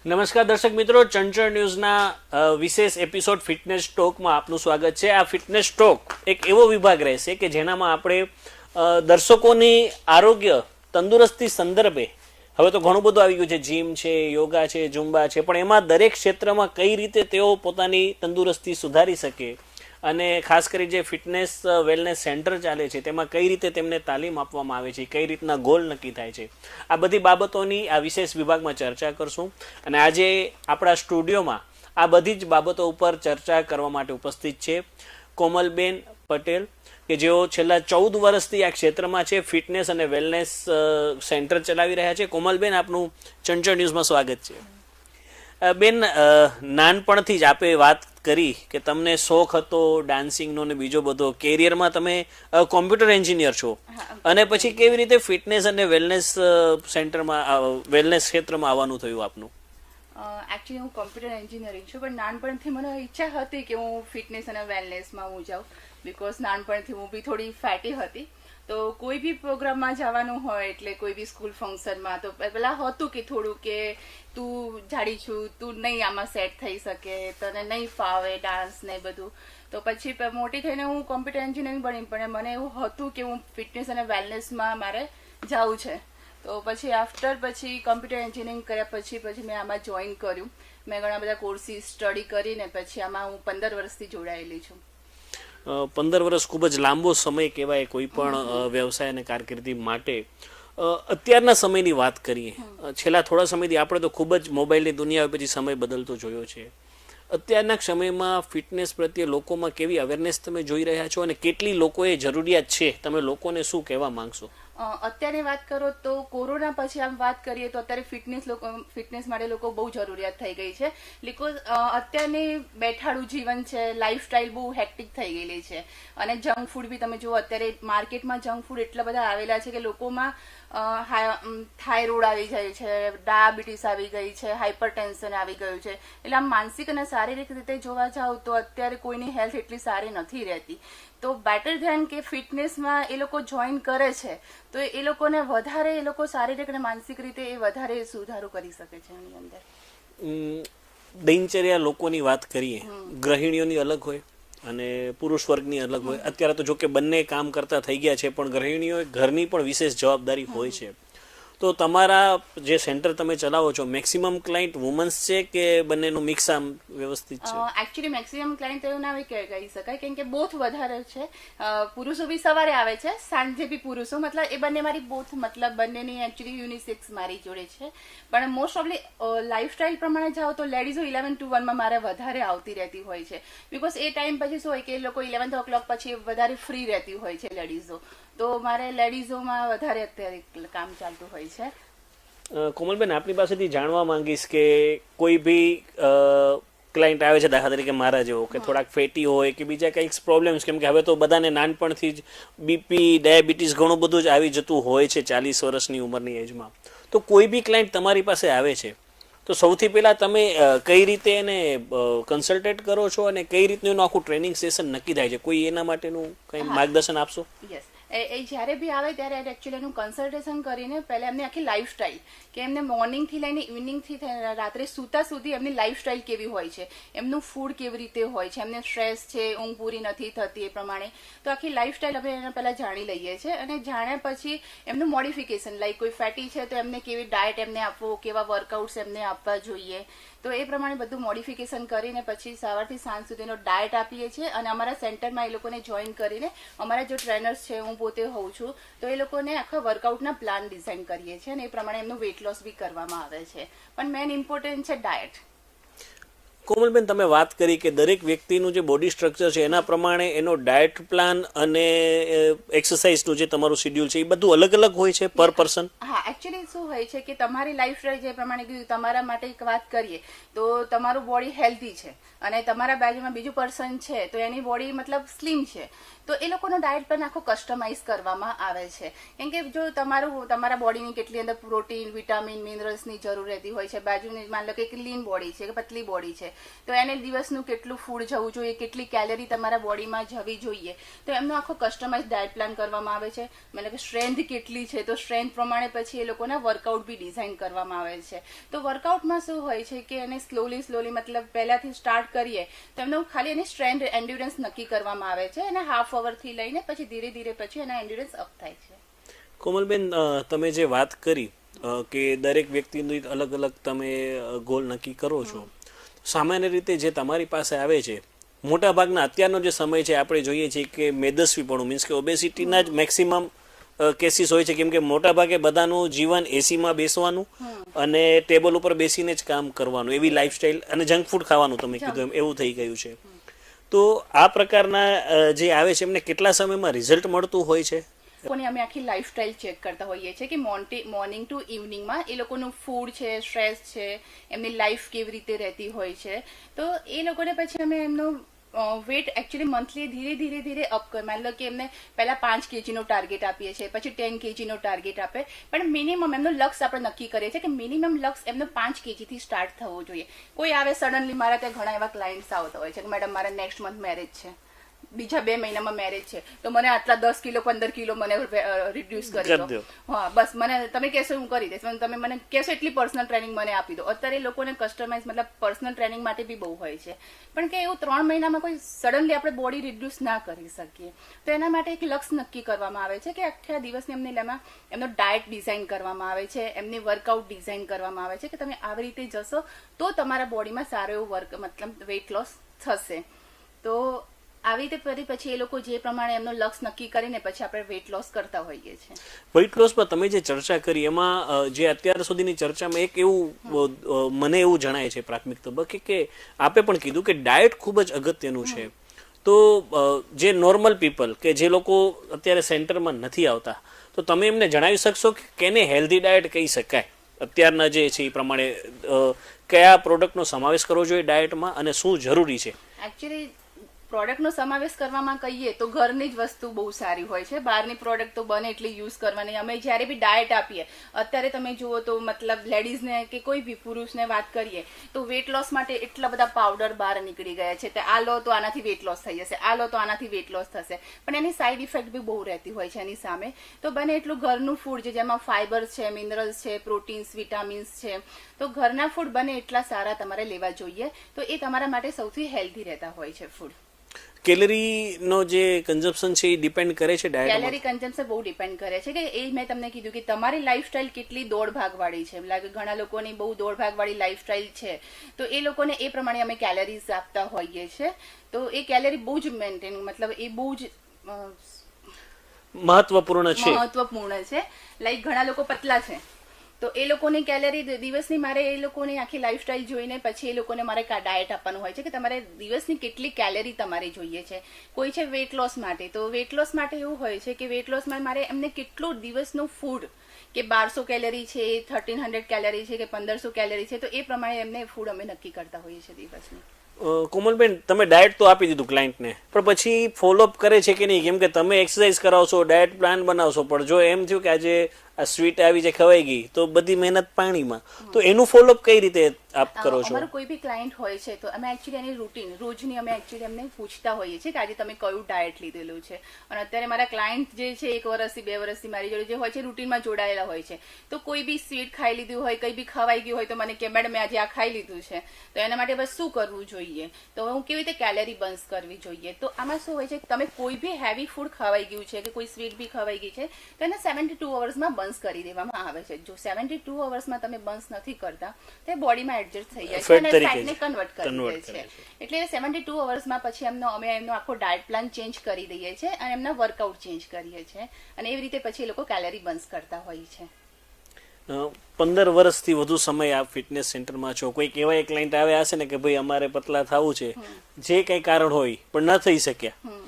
નમસ્કાર દર્શક મિત્રો, ચંચળ ન્યૂઝના વિશેષ એપિસોડ ફિટનેસ ટોકમાં આપનું સ્વાગત છે. આ ફિટનેસ ટોક એક એવો વિભાગ રહેશે કે જેનામાં આપણે દર્શકોની આરોગ્ય તંદુરસ્તી સંદર્ભે, હવે તો ઘણું બધું આવી ગયું છે, જીમ છે, યોગા છે, ઝુંબા છે, પણ એમાં દરેક ક્ષેત્રમાં કઈ રીતે તેઓ પોતાની તંદુરસ્તી સુધારી શકે અને ખાસ કરી જે ફિટનેસ વેલનેસ સેન્ટર ચાલે છે તેમાં કઈ રીતે તેમને તાલીમ આપવામાં આવે છે, કઈ રીતના ગોલ નક્કી થાય છે, આ બધી બાબતોની આ વિશેષ વિભાગમાં ચર્ચા કરશું. અને આજે આપણા સ્ટુડિયોમાં આ બધી જ બાબતો ઉપર ચર્ચા કરવા માટે ઉપસ્થિત છે કોમલબેન પટેલ, કે જેઓ છેલ્લા 14 વર્ષથી આ ક્ષેત્રમાં છે, ફિટનેસ અને વેલનેસ સેન્ટર ચલાવી રહ્યા છે. કોમલબેન, આપનું ચંચળ ન્યૂઝમાં સ્વાગત છે. બેન, નાનપણથી જ આપે વાત કરી કે તમને શોખ હતો ડાન્સિંગનો ને બીજો બધો, કેરિયરમાં તમે કોમ્પ્યુટર એન્જિનિયર છો, અને પછી કેવી રીતે ફિટનેસ અને વેલનેસ સેન્ટરમાં વેલનેસ ક્ષેત્રમાં આવવાનું થયું આપનું? એકચ્યુઅલી હું કોમ્પ્યુટર એન્જિનિયરિંગ છું, પણ નાનપણથી મને ઈચ્છા હતી કે હું ફિટનેસ અને વેલનેસમાં હું જાઉં, બિકોઝ નાનપણથી હું બી થોડી ફેટી હતી. તો કોઈ બી પ્રોગ્રામમાં જવાનું હોય, એટલે કોઈ બી સ્કૂલ ફંક્શનમાં, તો પહેલાં હતું કે થોડું કે તું જાડી છું, તું નહીં આમાં સેટ થઈ શકે, તને નહીં ફાવે ડાન્સ ને બધું. તો પછી મોટી થઈને હું કોમ્પ્યુટર એન્જિનિયરિંગ બની, પણ મને એવું હતું કે હું ફિટનેસ અને વેલનેસમાં મારે જવું છે. તો પછી પછી કોમ્પ્યુટર એન્જિનિયરિંગ કર્યા પછી મેં આમાં જોઈન કર્યું. મેં ઘણા બધા કોર્સીસ સ્ટડી કરીને પછી આમાં હું 15 વર્ષથી જોડાયેલી છું. 15 વર્ષ ખૂબ જ લાંબો સમય કહેવાય કોઈ પણ વ્યવસાય અને કારકિર્દી માટે. અત્યારના સમયની વાત કરીએ, છેલ્લા થોડા સમયથી આપણે તો ખૂબ જ મોબાઈલની દુનિયા પછી સમય બદલતો જોયો છે. અત્યારના સમયમાં ફિટનેસ પ્રત્યે લોકોમાં કેવી અવેરનેસ તમે જોઈ રહ્યા છો અને કેટલી લોકોએ જરૂરિયાત છે, તમે લોકોને શું કહેવા માંગશો? અત્યારની વાત કરો તો કોરોના પછી આમ વાત કરીએ તો અત્યારે ફિટનેસ માટે લોકો બહુ જરૂરિયાત થઈ ગઈ છે. બિકોઝ અત્યારની બેઠાડું જીવન છે, લાઈફસ્ટાઈલ બહુ હેક્ટિક થઈ ગયેલી છે, અને જંક ફૂડ બી તમે જુઓ, અત્યારે માર્કેટમાં જંક ફૂડ એટલા બધા આવેલા છે કે લોકોમાં થાઇરોઇડ આવી જાય છે, ડાયાબિટીસ આવી ગઈ છે, હાઇપર ટેન્શન આવી ગયું છે. એટલે આમ માનસિક અને શારીરિક રીતે જોવા જાવ તો અત્યારે કોઈની હેલ્થ એટલી સારી નથી રહેતી. તો બેટર ધેન કે ફિટનેસમાં એ લોકો જોઈન કરે છે તો એ લોકોને વધારે, એ લોકો શારીરિક અને માનસિક રીતે એ વધારે સુધારો કરી શકે છે એની અંદર. દિનચર્યા લોકોની વાત કરીએ, ગૃહિણીઓની અલગ હોય અને પુરુષ વર્ગની અલગ હોય. અત્યારે તો જો કે બંને કામ કરતા થઈ ગયા છે, પણ ગૃહિણીઓ ઘરની પણ વિશેષ જવાબદારી હોય છે. તો તમારા જે સેન્ટર તમે ચલાવો છો, મેક્સિમમ ક્લાયન્ટ વુમન્સ છે કે બંનેનું મિક્સ આમ વ્યવસ્થિત છે? એકચ્યુઅલી મેક્સિમમ ક્લાયન્ટ એવું ના કહી શકાય, કેમ કે બોથ વધારે છે. પુરુષો બી સવારે આવે છે, સાંજે બી પુરુષો, મતલબ એ બંને મારી બોથ, મતલબ બંનેની એકચ્યુઅલી યુનિસેક્સ મારી જોડે છે. પણ મોસ્ટ ઓફલી લાઈફસ્ટાઈલ પ્રમાણે જાઓ તો લેડીઝો 11 to 1 માં મારે વધારે આવતી રહેતી હોય છે. બિકોઝ એ ટાઈમ પછી શું હોય કે એ લોકો 11 o'clock પછી વધારે ફ્રી રહેતી હોય છે લેડીઝો. તો મારે લેડીઝોમાં વધારે અત્યારે કામ ચાલતું હોય છે. કોમલબેન, આપની પાસેથી જાણવા માંગીશ કે કોઈ બી ક્લાયન્ટ આવે છે, દાખલા તરીકે મારા જેવો, કે થોડાક ફેટી હોય કે બીજા કંઈક પ્રોબ્લેમ્સ, કેમ કે હવે તો બધાને નાનપણથી જ બીપી, ડાયાબિટીસ ઘણું બધું જ આવી જતું હોય છે 40 વર્ષની ઉંમરની એજમાં. તો કોઈ બી ક્લાયન્ટ તમારી પાસે આવે છે તો સૌથી પહેલાં તમે કઈ રીતે એને કન્સલ્ટેટ કરો છો અને કઈ રીતનું એનું આખું ટ્રેનિંગ સેશન નક્કી થાય છે? કોઈ એના માટેનું કંઈ માર્ગદર્શન આપશો? યસ, એ જ્યારે બી આવે ત્યારે એકચ્યુઅલી એનું કન્સલ્ટેશન કરીને પહેલાં એમની આખી લાઈફસ્ટાઈલ, કે એમને મોર્નિંગથી લઈને ઇવનિંગથી રાત્રે સૂતા સુધી એમની લાઈફસ્ટાઈલ કેવી હોય છે, એમનું ફૂડ કેવી રીતે હોય છે, એમને સ્ટ્રેસ છે, ઊંઘ પૂરી નથી થતી એ પ્રમાણે, તો આખી લાઈફસ્ટાઈલ અમે એના પહેલાં જાણી લઈએ છીએ. અને જાણ્યા પછી એમનું મોડિફિકેશન, લાઈક કોઈ ફેટી છે તો એમને કેવી ડાયટ એમને આપવો, કેવા વર્કઆઉટ્સ એમને આપવા જોઈએ, તો એ પ્રમાણે બધું મોડિફિકેશન કરીને પછી સવારથી સાંજ સુધીનો ડાયટ આપીએ છીએ. અને અમારા સેન્ટરમાં એ લોકોને જોઈન કરીને અમારા જો ટ્રેનર્સ છે, હું પોતે હોઉં છું, તો એ લોકોને આખા વર્કઆઉટના પ્લાન ડિઝાઇન કરીએ છીએ અને એ પ્રમાણે એમનું વેટ લોસ બી કરવામાં આવે છે. પણ મેઇન ઇમ્પોર્ટન્ટ છે ડાયટ. કોમલબેન, તમે વાત કરી કે દરેક વ્યક્તિનું જે બોડી સ્ટ્રક્ચર છે એના પ્રમાણે એનો ડાયટ પ્લાન અને એક્સરસાઇઝનું જે તમારું શેડ્યુલ છે એ બધું અલગ અલગ હોય છે પર પર્સન? હા, એકચ્યુઅલી શું હોય છે કે તમારી લાઈફસ્ટાઈલ જે પ્રમાણે કીધું, તમારા માટે એક વાત કરીએ તો તમારું બોડી હેલ્ધી છે અને તમારા બાજુમાં બીજું પર્સન છે તો એની બોડી મતલબ સ્લિમ છે, તો એ લોકોનો ડાયટ પ્લાન આખો કસ્ટમાઇઝ કરવામાં આવે છે. કેમ કે જો તમારા બોડીની કેટલી અંદર પ્રોટીન, વિટામિન, મિનરલ્સની જરૂર રહેતી હોય છે, બાજુની માન લો કે એક લીન બોડી છે કે પતલી બોડી છે, તો એને દિવસનું કેટલું ફૂડ જવું જોઈએ, કેટલી કેલરી તમારા બોડીમાં જવી જોઈએ, તો એમનો આખો કસ્ટમાઇઝ ડાયટ પ્લાન કરવામાં આવે છે. મતલબ કે સ્ટ્રેન્થ કેટલી છે તો સ્ટ્રેન્થ પ્રમાણે પછી એ લોકોના વર્કઆઉટ બી ડિઝાઇન કરવામાં આવે છે. તો વર્કઆઉટમાં શું હોય છે કે એને સ્લોલી મતલબ પહેલાથી સ્ટાર્ટ કરીએ તો એમનું ખાલી એની સ્ટ્રેન્થ એન્ડ્યુરન્સ નક્કી કરવામાં આવે છે અને હાફ અવરથી લઈને પછી ધીરે ધીરે પછી એના એન્ડ્યુરન્સ અપ થાય છે. કોમલબેન, તમે જે વાત કરી કે દરેક વ્યક્તિનું અલગ અલગ તમે ગોલ નક્કી કરો છો, સામાન્ય રીતે જે તમારી પાસે આવે છે મોટા ભાગના અત્યારનો જે સમય છે આપણે જોઈએ છીએ કે મેદસ્વીપણું મીન્સ કે ઓબેસિટીના જ મેક્સિમમ કેસીસ હોય છે, કેમ કે મોટા ભાગે બધાનું જીવન એસીમાં બેસવાનું અને ટેબલ ઉપર બેસીને જ કામ કરવાનું, એવી લાઈફસ્ટાઈલ અને જંક ફૂડ ખાવાનું તમે કીધું એમ એવું થઈ ગયું છે. તો આ પ્રકારના જે આવે છે એમને કેટલા સમયમાં રિઝલ્ટ મળતું હોય છે? લોકોની અમે આખી લાઈફસ્ટાઈલ ચેક કરતા હોઈએ છીએ કે મોર્નિંગ ટુ ઇવનિંગમાં એ લોકોનું ફૂડ છે, સ્ટ્રેસ છે, એમની લાઈફ કેવી રીતે રહેતી હોય છે. તો એ લોકોને પછી અમે એમનો વેટ એકચ્યુઅલી મંથલી ધીરે ધીરે અપ કરે. માની લો કે એમને પહેલા 5 kgનો ટાર્ગેટ આપીએ છીએ, પછી 10 kgનો ટાર્ગેટ આપે, પણ મિનિમમ એમનો લક્ષ્ય આપણે નક્કી કરીએ છીએ કે મિનિમમ લક્ષ્ય એમનો 5 kg થી સ્ટાર્ટ થવો જોઈએ. કોઈ આવે સડનલી, મારા ત્યાં ઘણા એવા ક્લાયન્ટ્સ આવતા હોય છે કે મેડમ મારા નેક્સ્ટ મંથ મેરેજ છે, બીજા 2 મહિનામાં મેરેજ છે, તો મને આટલા 10 કિલો 15 કિલો મને રિડ્યુસ કરી દો. હા, બસ મને તમે કહેશો હું કરી દઈશ, તમે મને કહેશો એટલી પર્સનલ ટ્રેનિંગ મને આપી દો. અત્યારે લોકોને કસ્ટમાઇઝ મતલબ પર્સનલ ટ્રેનિંગ માટે બી બહુ હોય છે, પણ કે એવું 3 મહિનામાં કોઈ સડનલી આપણે બોડી રિડ્યુસ ના કરી શકીએ. તો એના માટે એક લક્ષ્ય નક્કી કરવામાં આવે છે કે આખા દિવસની એમનો ડાયટ ડિઝાઇન કરવામાં આવે છે, એમની વર્કઆઉટ ડિઝાઇન કરવામાં આવે છે કે તમે આવી રીતે જશો તો તમારા બોડીમાં સારો એવો મતલબ વેઇટ લોસ થશે. તો આવી રીતે પછી એ લોકો જે પ્રમાણે એમનો લક્ષ્ય નક્કી કરીને પછી આપણે વેઇટ લોસ કરતા હોઈએ છીએ. વેઇટ લોસમાં તમે જે ચર્ચા કરી એમાં જે અત્યાર સુધીની ચર્ચામાં એક એવું મને એવું જણાય છે પ્રાથમિક તબક્કે કે આપે પણ કીધું કે ડાયટ ખૂબ જ અગત્યનું છે. તો જે નોર્મલ પીપલ કે જે લોકો અત્યારે સેન્ટરમાં નથી આવતા, તો તમે એમને જણાવી શકશો કે કેને હેલ્ધી ડાયટ કહી શકાય અત્યારના જે છે એ પ્રમાણે કયા પ્રોડક્ટનો સમાવેશ કરવો જોઈએ ડાયટમાં અને શું જરૂરી છે? એકચ્યુઅલી પ્રોડક્ટનો સમાવેશ કરવામાં કહીએ તો ઘરની જ વસ્તુ બહુ સારી હોય છે. બહારની પ્રોડક્ટ તો બને એટલી યુઝ કરવાની. અમે જ્યારે બી ડાયટ આપીએ, અત્યારે તમે જુઓ તો મતલબ લેડીઝને કે કોઈ બી પુરુષને વાત કરીએ તો વેટ લોસ માટે એટલા બધા પાવડર બહાર નીકળી ગયા છે. આ લો તો આનાથી વેટ લોસ થઈ જશે, આ લો તો આનાથી વેટ લોસ થશે, પણ એની સાઈડ ઇફેક્ટ બી બહુ રહેતી હોય છે એની સામે. તો બને એટલું ઘરનું ફૂડ છે જેમાં ફાઈબર છે, મિનરલ્સ છે, પ્રોટીન્સ, વિટામિન્સ છે, તો ઘરના ફૂડ બને એટલા સારા તમારે લેવા જોઈએ. તો એ તમારા માટે સૌથી હેલ્ધી રહેતા હોય છે ફૂડ. કેલરીનો જે કન્ઝમ્પશન છે એ ડિપેન્ડ કરે છે ડાયટ? કેલરી કન્ઝમ્પશન બહુ ડિપેન્ડ કરે છે કે એ મેં તમને કીધું કે તમારી લાઈફસ્ટાઈલ કેટલી દોડ ભાગવાળી છે. લાગે ઘણા લોકોની બહુ દોડ ભાગવાળી લાઈફસ્ટાઈલ છે, તો એ લોકોને એ પ્રમાણે અમે કેલરીઝ આપતા હોઈએ છીએ. તો એ કેલરી બહુ જ મેન્ટેન મતલબ એ બહુ જ મહત્વપૂર્ણ છે. લાઈક ઘણા લોકો પતલા છે તો એ લોકોની કેલરી દિવસની મારે એ લોકોની આખી લાઈફસ્ટાઈલ જોઈને પછી એ લોકોને મારે ડાયટ આપવાનું હોય છે કે તમારે દિવસની કેટલી કેલરી તમારે જોઈએ છે. કોઈ છે વેટ લોસ માટે, તો વેટ લોસ માટે એવું હોય છે કે વેટ લોસમાં મારે એમને કેટલું દિવસનું ફૂડ કે 1200 કેલરી છે, 1300 કેલરી છે કે 1500 કેલરી છે, તો એ પ્રમાણે એમને ફૂડ અમે નક્કી કરતા હોઈએ છીએ દિવસની. કોમલબેન, તમે ડાયટ તો આપી દીધું ક્લાયન્ટને, પણ પછી ફોલોઅપ કરે છે કે નહીં? કેમ કે તમે એક્સરસાઇઝ કરાવશો, ડાયટ પ્લાન બનાવશો, પણ જો એમ થયું કે આજે આ સ્વીટ આવી જે ખવાઈ ગઈ તો બધી મહેનત પાણીમાં, તો એનું ફોલોઅપ કઈ રીતે આપ કરો છો? અમારો કોઈ બી ક્લાયન્ટ હોય છે તો અમે એકચ્યુઅલી એની રૂટીન રોજની અમે એકચ્યુઅલી એમને પૂછતા હોઈએ છીએ કે આજે તમે કયું ડાયટ લીધેલું છે. અને અત્યારે મારા ક્લાયન્ટ જે છે 1 વર્ષથી 2 વર્ષથી મારી જોડે જે હોય છે રૂટીનમાં જોડાયેલા હોય છે, તો કોઈ બી સ્વીટ ખાઈ લીધું હોય, કંઈ બી ખવાઈ ગયું હોય તો મને કે મેડમ મેં આજે આ ખાઈ લીધું છે, તો એના માટે બસ શું કરવું જોઈએ, તો હું કેવી રીતે કેલરી બર્ન્સ કરવી જોઈએ. તો આમાં શું હોય છે કે તમે કોઈ બી હેવી ફૂડ ખવાઈ ગયું છે કે કોઈ સ્વીટ બી ખવાઈ ગઈ છે તો એને 72 અવર્સમાં બર્ન્સ કરી દેવામાં આવે છે. જો 72 અવર્સમાં તમે બર્ન્સ નથી કરતા તો બોડીમાં એડજસ્ટ થઈ જાય છે અને ફેટને કન્વર્ટ કરી દે છે. એટલે 72 અવર્સમાં પછી અમે એમનો આખો ડાયટ પ્લાન ચેન્જ કરી દઈએ છીએ અને એમના વર્કઆઉટ ચેન્જ કરીએ છીએ અને એવી રીતે પછી એ લોકો કેલરી બર્ન્સ કરતા હોય છે. 15 વર્ષથી વધુ સમય આપ ફિટનેસ સેન્ટરમાં છો. કોઈક એવા એક ક્લાયન્ટ આવ્યા હશે ને કે ભાઈ અમારે પતલા થવું છે, જે કંઈ કારણ હોય પણ ન થઈ શક્યા,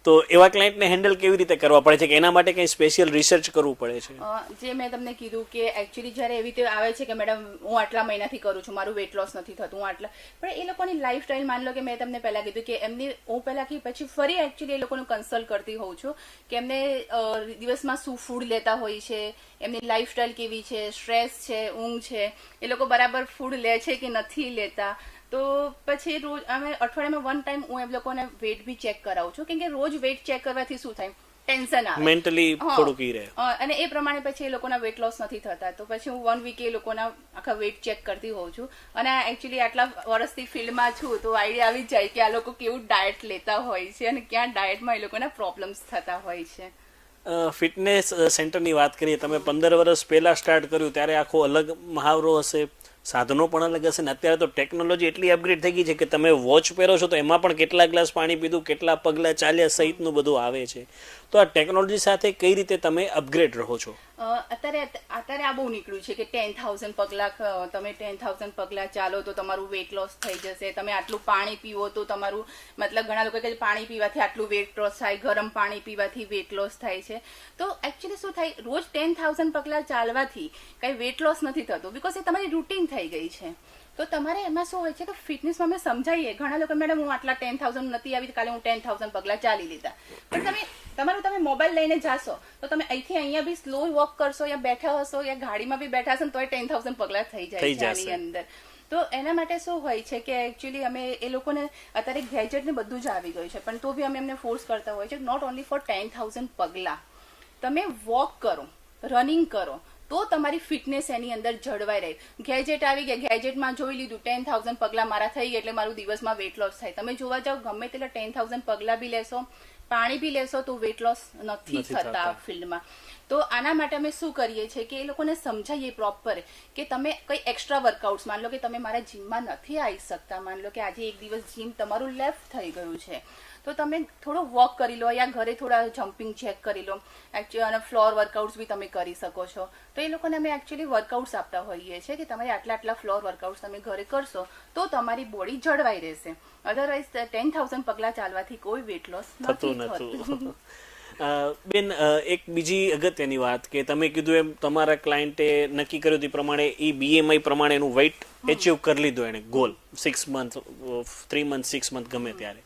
તો એવા ક્લાયન્ટને હેન્ડલ કેવી રીતે કરવા પડે છે કે એના માટે કંઈ સ્પેશિયલ રિસર્ચ કરવું પડે છે? જે મેં તમને કીધું કે એકચ્યુઅલી જ્યારે એવી રીતે આવે છે કે મેડમ હું આટલા મહિનાથી કરું છું, મારું વેટ લોસ નથી થતું, હું આટલા, પણ એ લોકોની લાઈફસ્ટાઈલ માની લો કે મેં તમને પહેલા કીધું કે એમની હું પહેલા પછી ફરી એકચ્યુઅલી એ લોકોનું કન્સલ્ટ કરતી હોઉં છું કે એમને દિવસમાં શું ફૂડ લેતા હોય છે, એમની લાઈફસ્ટાઈલ કેવી છે, સ્ટ્રેસ છે, ઊંઘ છે, એ લોકો બરાબર ફૂડ લે છે કે નથી લેતા, તો પછી રોજ અમે અઠવાડિયામાં વન ટાઈમ હું એમ લોકોને વેટ બી ચેક કરાવું છું, કેમ કે રોજ વેટ ચેક કરવાથી શું થાય, ટેન્શન આવે, મેન્ટલી થોડુંક ઈ રહે, અને એ પ્રમાણે પછી એ લોકોના વેટ લોસ નથી થતા. તો પછી હું 1 વીક એ લોકોના આખા વેટ ચેક કરતી હોઉં છું. અને એકચ્યુઅલી આટલા વર્ષથી ફિલ્ડમાં છું તો આઈડિયા આવી જાય કે આ લોકો કેવું ડાયટ લેતા હોય છે અને ક્યાં ડાયટમાં એ લોકોના પ્રોબ્લેમ્સ થતા હોય છે. ફિટનેસ સેન્ટરની વાત કરીએ, તમે 15 વર્ષ પહેલા સ્ટાર્ટ કર્યું ત્યારે આખો અલગ મહાવરો હશે, સાધનો પણ અલગ હશે ને અત્યારે તો ટેકનોલોજી એટલી અપગ્રેડ થઈ ગઈ છે કે તમે વોચ પહેરો છો તો એમાં પણ કેટલા ગ્લાસ પાણી પીધું, કેટલા પગલાં ચાલ્યા સહિતનું બધું આવે છે. તો આ ટેકનોલોજી સાથે કઈ રીતે તમે અપગ્રેડ રહો છો? અત્યારે આ બહુ નીકળ્યું છે કે 10,000 પગલા, તમે 10,000 પગલા ચાલો તો તમારું વેટ લોસ થઈ જશે, તમે આટલું પાણી પીવો તો તમારું, મતલબ ઘણા લોકો કહે છે પાણી પીવાથી આટલું વેટ લોસ થાય, ગરમ પાણી પીવાથી વેટ લોસ થાય છે. તો એકચ્યુઅલી શું થાય, રોજ 10,000 પગલા ચાલવાથી કઈ વેટ લોસ નથી થતું, બીકોઝ એ તમારી રૂટીન થઈ ગઈ છે. તો તમારે એમાં શું હોય છે કે ફિટનેસમાં અમે સમજાવીએ, ઘણા લોકો મેડમ હું આટલા 10,000 નથી આવી, કાલે હું 10,000 પગલા ચાલી લીધા, પણ તમે મોબાઈલ લઈને જાશો તો તમે અહીંથી અહીંયા બી સ્લો વોક કરશો, યા બેઠા હશો, યા ગાડીમાં બી બેઠા હશો તોય 10,000 પગલા થઈ જાય છે આની અંદર. તો એના માટે શું હોય છે કે એકચ્યુઅલી અમે એ લોકોને અત્યારે ગેજેટ ને બધું જ આવી ગયું છે, પણ તો બી અમે એમને ફોર્સ કરતા હોય છે નોટ ઓનલી ફોર 10,000 પગલા, તમે વોક કરો, રનિંગ કરો તો તમારી ફિટનેસ એની અંદર જળવાઈ રહે. ગેજેટ આવી ગયા, ગેજેટમાં જોઈ લીધું 10,000 પગલા મારા થઈ ગયા એટલે મારું દિવસમાં વેટ લોસ થાય. તમે જોવા જાઓ ગમે તેટલા 10,000 પગલા બી લેશો, પાણી બી લેશો તો વેટ લોસ નથી થતા ફિલ્ડમાં. તો આના માટે અમે શું કરીએ છીએ કે એ લોકોને સમજાવીએ પ્રોપર કે તમે કઈ એક્સ્ટ્રા વર્કઆઉટ્સ, માન લો કે તમે મારા જીમમાં નથી આવી શકતા, માન લો કે આજે એક દિવસ જીમ તમારું લેફ્ટ થઈ ગયું છે તો તમે થોડો વોક કરી લો, યા ઘરે થોડા જમ્પિંગ ચેક કરી લો, એકચ્યુઅલી અને ફ્લોર વર્કઆઉટ્સ બી તમે કરી શકો છો. તો એ લોકોને અમે એકચ્યુઅલી વર્કઆઉટ્સ આપતા હોઈએ છીએ કે તમારે આટલા ફ્લોર વર્કઆઉટ્સ તમે ઘરે કરશો તો તમારી બોડી જળવાઈ રહેશે. અધરવાઇઝ 10,000 પગલા ચાલવાથી કોઈ વેટ લોસ થતું નથી. બેન, એક બીજી અગત્યની વાત કે તમે કીધું એમ તમારા ક્લાયન્ટે નક્કી કર્યું તે પ્રમાણે એ BMI પ્રમાણે એનું વેઇટ એચીવ કરી લીધું એને, ગોલ 6 મંથ, 3 મંથ, 6 મંથ ગમે ત્યારે,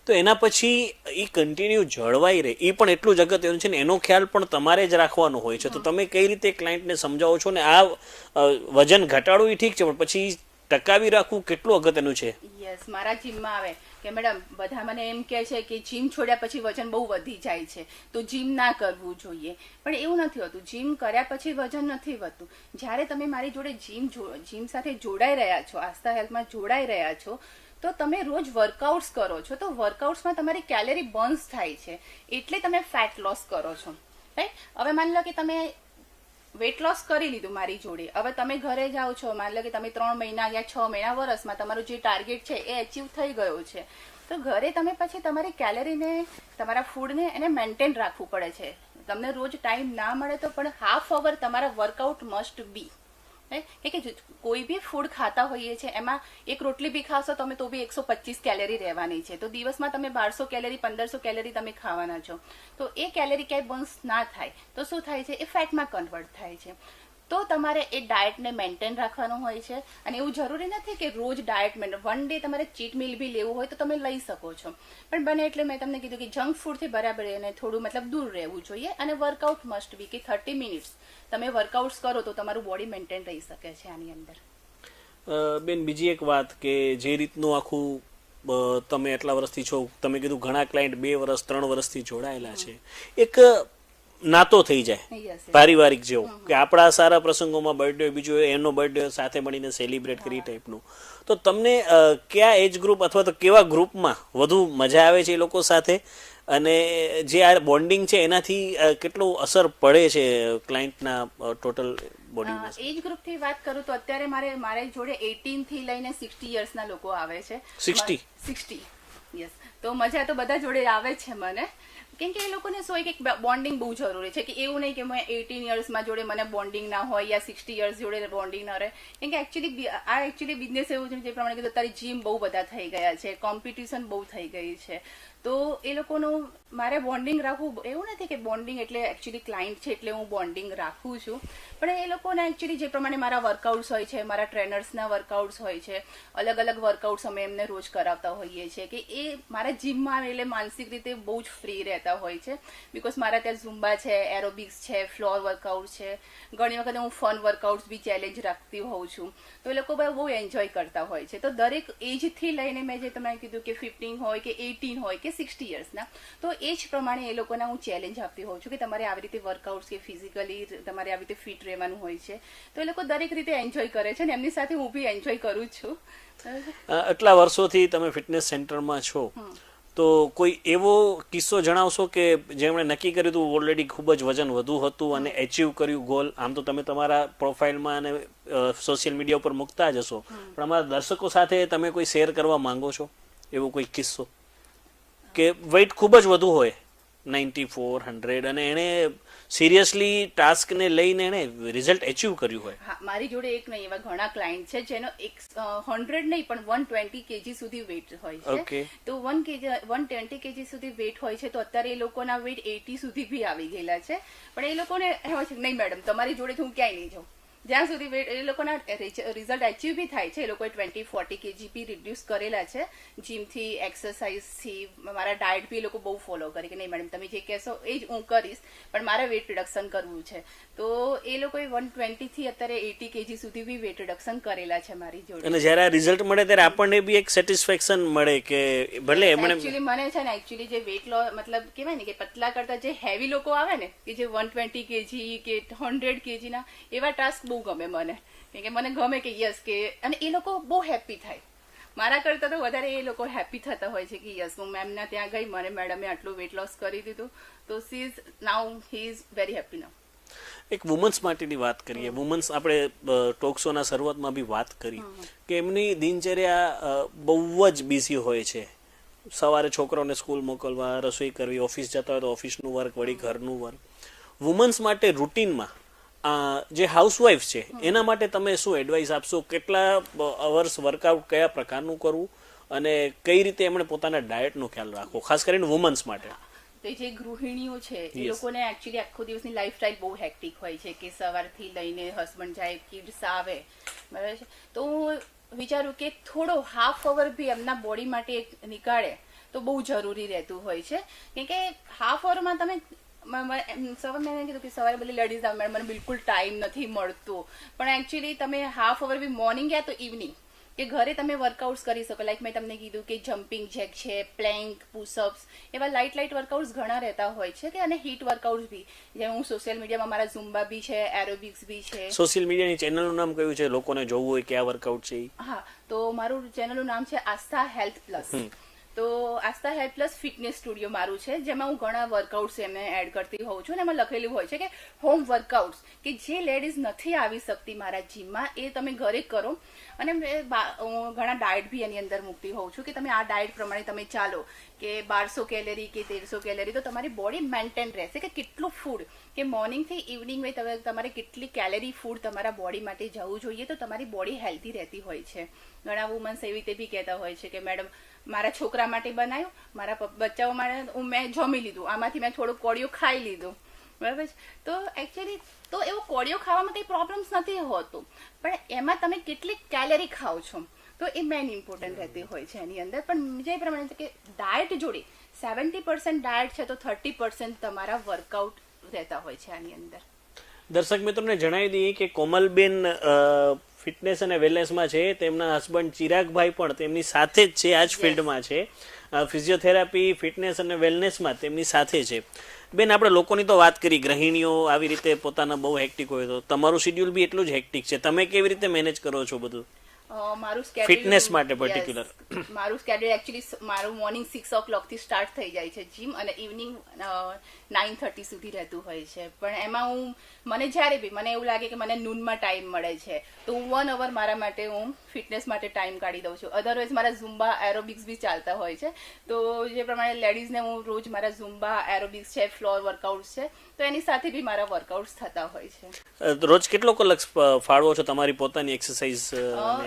તો એના પછી એ કન્ટિન્યુ જળવાઈ રહે એ પણ એટલું જ અગત્યનું છે ને એનો ખ્યાલ પણ તમારે જ રાખવાનો હોય છે. તો તમે કઈ રીતે ક્લાયન્ટને સમજાવો છો ને આ વજન ઘટાડવું એ ઠીક છે પણ પછી ટકાવી રાખવું કેટલું અગત્યનું છે? યસ, મારા જીમમાં આવે કે મેડમ બધા મને એમ કહે છે કે જીમ છોડ્યા પછી વજન બહુ વધી જાય છે તો જીમ ના કરવું જોઈએ, પણ એવું નથી હોતું. જીમ કર્યા પછી વજન નથી વધતું. જ્યારે તમે મારી જોડે જીમ સાથે જોડાઈ રહ્યા છો, આસ્થા હેલ્થમાં જોડાઈ રહ્યા છો, તો તમે રોજ વર્કઆઉટ્સ કરો છો તો વર્કઆઉટ્સમાં તમારી કેલેરી બર્ન્સ થાય છે એટલે તમે ફેટ લોસ કરો છો, રાઈટ? હવે માની લો કે તમે વેટ લોસ કરી લીધું મારી જોડે, હવે તમે ઘરે જાઓ છો, માની લો કે તમે 3 મહિના યા 6 મહિના વર્ષમાં તમારું જે ટાર્ગેટ છે એ અચીવ થઈ ગયો છે, તો ઘરે તમે પછી તમારી કેલેરીને, તમારા ફૂડને એને મેન્ટેન રાખવું પડે છે. તમને રોજ ટાઈમ ના મળે તો પણ હાફ અવર તમારા વર્કઆઉટ મસ્ટ બી, કે કોઈ બી ફૂડ ખાતા હોઈએ છે એમાં એક રોટલી બી ખાશો તમે તો બી 125 કેલેરી રહેવાની છે, તો દિવસમાં તમે 1200 કેલેરી 1500 કેલેરી તમે ખાવાના છો, તો એ કેલેરી ક્યાંય બર્ન્સ ના થાય તો શું થાય છે, એ ફેટમાં કન્વર્ટ થાય છે. તો તમારે એ ડાયટને મેન્ટેન રાખવાનું હોય છે અને એવું જરૂરી નથી કે રોજ ડાયટ મેન્ટેન, વન ડે તમારે ચીટ મીલ બી લેવું હોય તો તમે લઈ શકો છો, પણ બને એટલે મેં તમને કીધું કે જંક ફૂડથી બરાબર એને થોડું મતલબ દૂર રહેવું જોઈએ અને વર્કઆઉટ મસ્ટ બી કે 30 મિનિટ્સ તમે વર્કઆઉટ્સ કરો તો તમારું બોડી મેન્ટેન રહી શકે છે આની અંદર. બેન, બીજી એક વાત કે જે રીતનું આખું તમે એટલા વર્ષથી છો, તમે કીધું ઘણા ક્લાયન્ટ 2 વર્ષ 3 વર્ષથી જોડાયેલા છે, એક નાતો થઈ જાય પારિવારિક જેવો કે આપણા સારા પ્રસંગોમાં બર્થડે, બીજો એનો બર્થડે સાથે મળીને સેલિબ્રેટ કરી ટાઈપનું. તો તમને કયા એજ ગ્રુપ અથવા તો કેવા ગ્રુપમાં વધુ મજા આવે છે એ લોકો સાથે, અને જે આ બોન્ડિંગ છે એનાથી કેટલું અસર પડે છે ક્લાયન્ટના ટોટલ બોડીમાં? એજ ગ્રુપથી વાત કરું તો અત્યારે મારી જોડે 18 થી લઈને 60 યર્સના લોકો આવે છે. 60 યસ, તો મજા તો બધા જોડે આવે છે મને, કેમ કે એ લોકોને શું એક બોન્ડિંગ બહુ જરૂરી છે, કે એવું નહીં કે મેં 18 યર્સમાં જોડે મને બોન્ડિંગ ના હોય યા 60 યર્સ જોડે બોન્ડિંગ ના રહે, કેમ કે એકચ્યુઅલી બિઝનેસ એવું છે જે પ્રમાણે કીધું તારી જીમ બહુ બધા થઈ ગયા છે, કોમ્પિટિશન બહુ થઈ ગઈ છે, તો એ લોકોનું મારે બોન્ડિંગ રાખવું એવું નથી કે બોન્ડિંગ એટલે એકચ્યુઅલી ક્લાયન્ટ છે એટલે હું બોન્ડિંગ રાખું છું, પણ એ લોકોને એકચ્યુઅલી જે પ્રમાણે મારા વર્કઆઉટ્સ હોય છે, મારા ટ્રેનર્સના વર્કઆઉટ્સ હોય છે, અલગ અલગ વર્કઆઉટ્સ અમે એમને રોજ કરાવતા હોઈએ છીએ કે એ મારા જીમમાં આવે એટલે માનસિક રીતે બહુ જ ફ્રી રહેતા હોય છે. બિકોઝ મારા ત્યાં ઝુમ્બા છે, એરોબિક્સ છે, ફ્લોર વર્કઆઉટ છે, ઘણી વખત હું ફન વર્કઆઉટ્સ બી ચેલેન્જ રાખતી હોઉં છું, તો એ લોકો બહુ એન્જોય કરતા હોય છે. તો દરેક એજથી લઈને મેં જે તમે કીધું કે 15 હોય કે 18 હોય કે 60 યર્સના, તો એ જ પ્રમાણે એ લોકોને હું ચેલેન્જ આપતી હોઉં છું કે તમારે આવી રીતે વર્કઆઉટ્સ કે ફિઝિકલી તમારે આવી રીતે ફિટ રહેવાનું હોય છે. તો એ લોકો દરેક રીતે એન્જોય કરે છે અને એમની સાથે હું બી એન્જોય કરું છું. આટલા વર્ષોથી તમે ફિટનેસ સેન્ટરમાં છો, તો કોઈ એવો કિસ્સો જણાવશો કે જેમણે નક્કી કર્યું હતું, ઓલરેડી ખૂબ જ વજન વધુ હતું અને એચીવ કર્યું ગોલ? આમ તો તમે તમારા પ્રોફાઇલમાં અને સોશિયલ મીડિયા ઉપર મૂકતા જ હશો, પણ અમારા દર્શકો સાથે તમે કોઈ શેર કરવા માંગો છો એવો કોઈ કિસ્સો કે વેઇટ ખૂબ જ વધુ હોય 94, 100 અને એણે સિરિયસલી ટાસ્કને લઈને એણે રિઝલ્ટ એચીવ કર્યું હોય? હા, મારી જોડે એક નહીં એવા ઘણા ક્લાયન્ટ છે જેનો 100 નહીં પણ 120 kg સુધી વેઇટ હોય છે. Okay. તો 120 kg સુધી વેઇટ હોય છે, તો અત્યારે એ લોકોના વેઇટ 80 સુધી બી આવી ગયેલા છે. પણ એ લોકોને એમ હોય છે નહીં મેડમ તમારી જોડે હું ક્યાંય નહીં જાઉં, જ્યાં સુધી વેટ એ લોકોના રિઝલ્ટ એચીવ બી થાય છે. એ લોકોએ 20-40 kg બી રિડ્યુસ કરેલા છે જીમથી, એક્સરસાઇઝથી, મારા ડાયટ બી એ લોકો બહુ ફોલો કરે કે નહીં મેડમ તમે જે કહેશો એ જ હું કરીશ, પણ મારે વેટ રિડક્શન કરવું છે. તો એ લોકોએ 120 થી અત્યારે 80 kg સુધી બી વેટ રિડક્શન કરેલા છે મારી જોડે. અને જ્યારે આ રિઝલ્ટ મળે ત્યારે આપણને બી એક સેટિસ્ફેક્શન મળે કે ભલે એમણે એકચ્યુઅલી મને છે ને એકચ્યુઅલી જે વેટ લોસ મતલબ કહેવાય ને કે પતલા કરતા જે હેવી લોકો આવે ને કે જે 120 kg કે 100 kg ના એવા ટાસ્ક બહુ ગમે મને, કેમ કે મને ગમે કે યસ કે, અને એ લોકો બહુ હેપી થાય. મારા કરતાં તો વધારે એ લોકો હેપી થતા હોય છે કે યસ હું મેમના ત્યાં ગઈ, મને મેડમે આટલું વેટ લોસ કરી દીધું, તો she is now he is very happy now. એક વુમન્સ માટેની વાત કરીએ. વુમન્સ આપણે ટોક શોના શરૂઆતમાં બી વાત કરી કે એમની દિનચર્યા બહુ જ બિઝી હોય છે. સવારે છોકરાઓને સ્કૂલ મોકલવા, રસોઈ કરવી, ઓફિસ જતા હોય તો ઓફિસનું વર્ક, વળી ઘરનું વર્ક. વુમન્સ માટે રૂટીનમાં જે હાઉસવાઇફ છે એના માટે તમે શું એડવાઇસ આપશો? કેટલા અવર્સ વર્કઆઉટ કયા પ્રકારનું કરવું અને કઈ રીતે એમણે પોતાના ડાયટનો ખ્યાલ રાખવો, ખાસ કરીને વુમન્સ માટે? તો જે ગૃહિણીઓ છે એ લોકોને એકચ્યુઅલી આખો દિવસની લાઈફસ્ટાઈલ બહુ હેક્ટિક હોય છે કે સવારથી લઈને હસબન્ડ જાય, કિડ્સ આવે, બરાબર છે. તો હું વિચારું કે થોડો હાફ અવર બી એમના બોડી માટે નીકાળે તો બહુ જરૂરી રહેતું હોય છે. કેમ કે હાફ અવરમાં તમે સવારે મેં કીધું કે સવારે બધી લેડીઝ આવે મેડમ મને બિલકુલ ટાઈમ નથી મળતો, પણ એકચ્યુઅલી તમે હાફ અવર બી મોર્નિંગ યા તો ઇવનિંગ કે ઘરે તમે વર્કઆઉટ્સ કરી શકો. લાઈક મેં તમને કીધું કે જમ્પિંગ જેક છે, પ્લેન્ક, પુશઅપ્સ, એવા લાઇટ વર્કઆઉટ્સ ઘણા રહેતા હોય છે કે, અને હીટ વર્કઆઉટ્સ બી, જેમ હું સોશિયલ મીડિયામાં મારા ઝુમ્બા બી છે, એરોબિક્સ બી છે. સોશિયલ મીડિયાની ચેનલનું નામ કયું છે, લોકોને જોવું હોય કે આ વર્કઆઉટ છે? હા, તો મારું ચેનલનું નામ છે આસ્થા હેલ્થ પ્લસ. તો આસ્થા હેલ્થ પ્લસ ફિટનેસ સ્ટુડિયો મારું છે, જેમાં હું ઘણા વર્કઆઉટ્સ એમને એડ કરતી હોઉં છું. અને એમાં લખેલું હોય છે કે હોમ વર્કઆઉટ્સ, કે જે લેડીઝ નથી આવી શકતી મારા જીમમાં એ તમે ઘરે કરો. અને હું ઘણા ડાયટ બી એની અંદર મૂકતી હોઉં છું કે તમે આ ડાયટ પ્રમાણે તમે ચાલો કે 1200 કેલેરી કે 1300 કેલેરી, તો તમારી બોડી મેન્ટેન રહેશે કે કેટલું ફૂડ કે મોર્નિંગથી ઇવનિંગ તમારે કેટલી કેલેરી ફૂડ તમારા બોડી માટે જવું જોઈએ, તો તમારી બોડી હેલ્ધી રહેતી હોય છે. ઘણા વુમન્સ એવી રીતે બી કહેતા હોય છે કે મેડમ મારા છોકરા માટે બનાવ્યું, મારા બચ્ચાઓ માટે મેં જમી લીધું, આમાંથી મેં થોડું કોળિયો ખાઈ લીધું, બરાબર છે. તો એકચ્યુઅલી તો એવો કોળિયો ખાવામાં કંઈ પ્રોબ્લેમ્સ નથી હોતું, પણ એમાં તમે કેટલી કેલેરી ખાઓ છો તો એ મેઇન ઇમ્પોર્ટન્ટ રહેતી હોય છે એની અંદર. પણ જે પ્રમાણે કે ડાયટ જોડે 70% ડાયટ છે તો 30% તમારા વર્કઆઉટ રહેતા હોય છે આની અંદર. દર્શક મિત્રોને જણાવી દઈએ કે કોમલબેન ફિટનેસ અને વેલનેસમાં છે, તેમના હસબન્ડ ચિરાગભાઈ પણ તેમની સાથે જ છે, આ જ ફિલ્ડમાં છે, ફિઝિયોથેરાપી, ફિટનેસ અને વેલનેસમાં તેમની સાથે છે. બેન, આપણે લોકોની તો વાત કરી, ગૃહિણીઓ આવી રીતે પોતાના બહુ હેક્ટિક હોય, તો તમારું શેડ્યુલ બી એટલું જ હેક્ટિક છે, તમે કેવી રીતે મેનેજ કરો છો બધું મારું સ્કેડ્યુલ ફિટનેસ માટે પર્ટિક્યુલર? મારું સ્કેડ્યુલ એકચ્યુઅલી મારું મોર્નિંગ 6 o'clock થી સ્ટાર્ટ થઈ જાય છે જીમ, અને ઇવનિંગ 9:30 સુધી રહેતું હોય છે. પણ એમાં મને જ્યારે બી મને એવું લાગે કે મને નૂનમાં ટાઈમ મળે છે તો હું 1 hour મારા માટે હું ફિટનેસ માટે ટાઈમ કાઢી દઉં છું. અધરવાઇઝ મારા ઝુમ્બા એરોબિક્સ બી ચાલતા હોય છે. તો જે પ્રમાણે લેડીઝને હું રોજ મારા ઝુમ્બા એરોબિક્સ છે, ફ્લોર વર્કઆઉટ્સ છે, તો એની સાથે બી મારા વર્કઆઉટ્સ થતા હોય છે. રોજ કેટલો કલાક ફાળવો છો તમારી પોતાની એક્સરસાઇઝ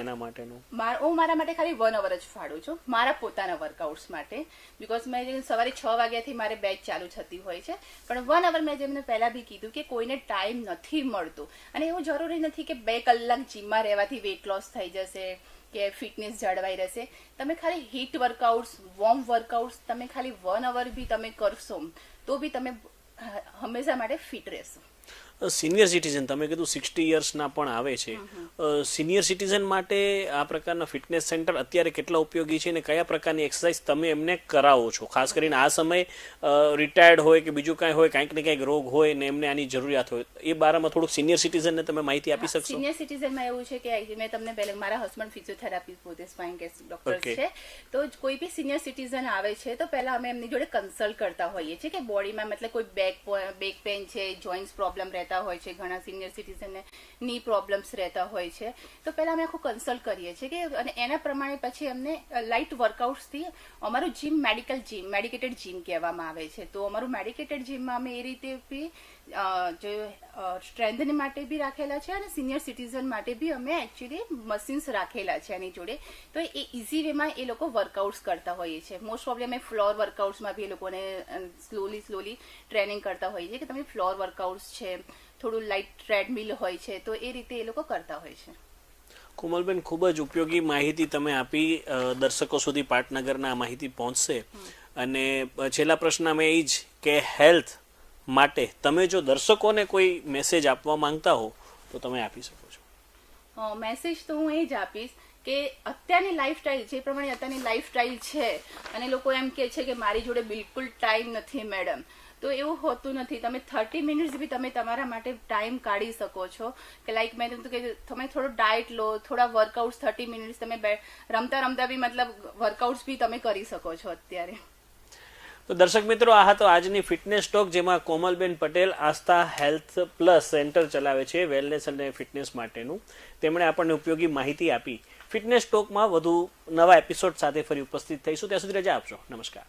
એના માટેનું? હું મારા માટે ખાલી 1 hour જ ફાળું છું મારા પોતાના વર્કઆઉટ્સ માટે. બીકોઝ મેં સવારે 6 વાગ્યાથી મારે બેચ ચાલુ થતી હોય છે, પણ 1 hour મેં જેમને પહેલા બી કીધું કે કોઈને ટાઈમ નથી મળતું. અને એવું જરૂરી નથી કે 2 કલાક જીમમાં રહેવાથી વેટ લોસ થઈ જશે કે ફિટનેસ જળવાઈ રહેશે. તમે ખાલી હીટ વર્કઆઉટ્સ, વોર્મ વર્કઆઉટ્સ તમે ખાલી 1 hour બી તમે કરશો તો બી તમે હંમેશા માટે ફિટ રહેશો. સિનિયર સિટીઝન તમે કીધું 60 યર્સના પણ આવે છે, સિનિયર સિટીઝન માટે આ પ્રકારના ફિટનેસ સેન્ટર અત્યારે કેટલા ઉપયોગી છે અને કયા પ્રકારની એક્સરસાઇઝ તમે એમને કરાવો છો? ખાસ કરીને આ સમય રિટાયર્ડ હોય કે બીજું કાંઈ હોય, કાંઈક ને કાંઈક રોગ હોય ને એમને આની જરૂરિયાત હોય, એ બારામાં થોડુંક સિનિયર સિટીઝનને તમે માહિતી આપી શકશો? સિનિયર સિટીઝનમાં એવું છે કે મેં તમને પહેલા, મારા હસબન્ડ ફિઝિયોથેરાપી પોતે સ્પાઇન ડોક્ટર છે, તો કોઈ બી સિનિયર સિટીઝન આવે છે તો પહેલા અમે એમની જોડે કન્સલ્ટ કરતા હોઈએ છીએ કે બોડીમાં મતલબ કોઈ બેક પેન છે, જોઇન્ટ્સ પ્રોબ્લેમ રહેતા હોય છે, ઘણા સિનિયર સિટીઝનને ની પ્રોબ્લેમ્સ રહેતા હોય છે, તો પહેલા અમે આખું કન્સલ્ટ કરીએ છીએ કે અને એના પ્રમાણે પછી અમને લાઇટ વર્કઆઉટ્સથી અમારું જીમ મેડિકેટેડ જીમ કહેવામાં આવે છે. તો અમારું મેડિકેટેડ જીમમાં અમે એ રીતે બી જે સ્ટ્રેન્થની માટે બી રાખેલા છે અને સિનિયર સિટીઝન માટે બી અમે એકચ્યુઅલી મશીન્સ રાખેલા છે એની જોડે. તો એ ઇઝી વેમાં એ લોકો વર્કઆઉટ્સ કરતા હોઈએ છીએ. મોસ્ટ પ્રોબ્લેમ અમે ફ્લોર વર્કઆઉટ્સમાં બી એ લોકોને સ્લોલી ટ્રેનિંગ કરતા હોઈએ છીએ કે તમે ફ્લોર વર્કઆઉટ્સ છે, થોડું લાઇટ ટ્રેડમિલ હોય છે, તો એ રીતે એ લોકો કરતા હોય છે. કોમલબેન, ખૂબ જ ઉપયોગી માહિતી તમે આપી. દર્શકો સુધી પાટનગરના આ માહિતી પહોંચશે. અને છેલ્લા પ્રશ્ન અમે એ જ કે હેલ્થ માટે તમે જો દર્શકોને કોઈ મેસેજ આપવા માંગતા હો તો તમે આપી શકો છો. મેસેજ તો હું એ જ આપીશ કે અત્યારની લાઈફસ્ટાઈલ, જે પ્રમાણે અત્યારની લાઈફસ્ટાઈલ છે અને લોકો એમ કહે છે કે મારી જોડે બિલકુલ ટાઈમ નથી મેડમ, તો એવું હોતું નથી. તમે 30 મિનિટ્સ બી તમે તમારા માટે ટાઈમ કાઢી શકો છો. કે લાઈક મેં કીધું કે તમે થોડો ડાયટ લો, થોડા વર્કઆઉટ્સ 30 મિનિટ્સ તમે રમતા બી મતલબ વર્કઆઉટ્સ બી તમે કરી શકો છો અત્યારે. તો દર્શક મિત્રો, આ હતો આજની ફિટનેસ ટોક, જેમાં કોમલબેન પટેલ આસ્થા હેલ્થ પ્લસ સેન્ટર ચલાવે છે વેલનેસ અને ફિટનેસ માટેનું. તેમણે આપણને ઉપયોગી માહિતી આપી. ફિટનેસ ટોકમાં વધુ નવા એપિસોડ સાથે ફરી ઉપસ્થિત થઈશું. ત્યાં સુધી રજા આપશો. નમસ્કાર.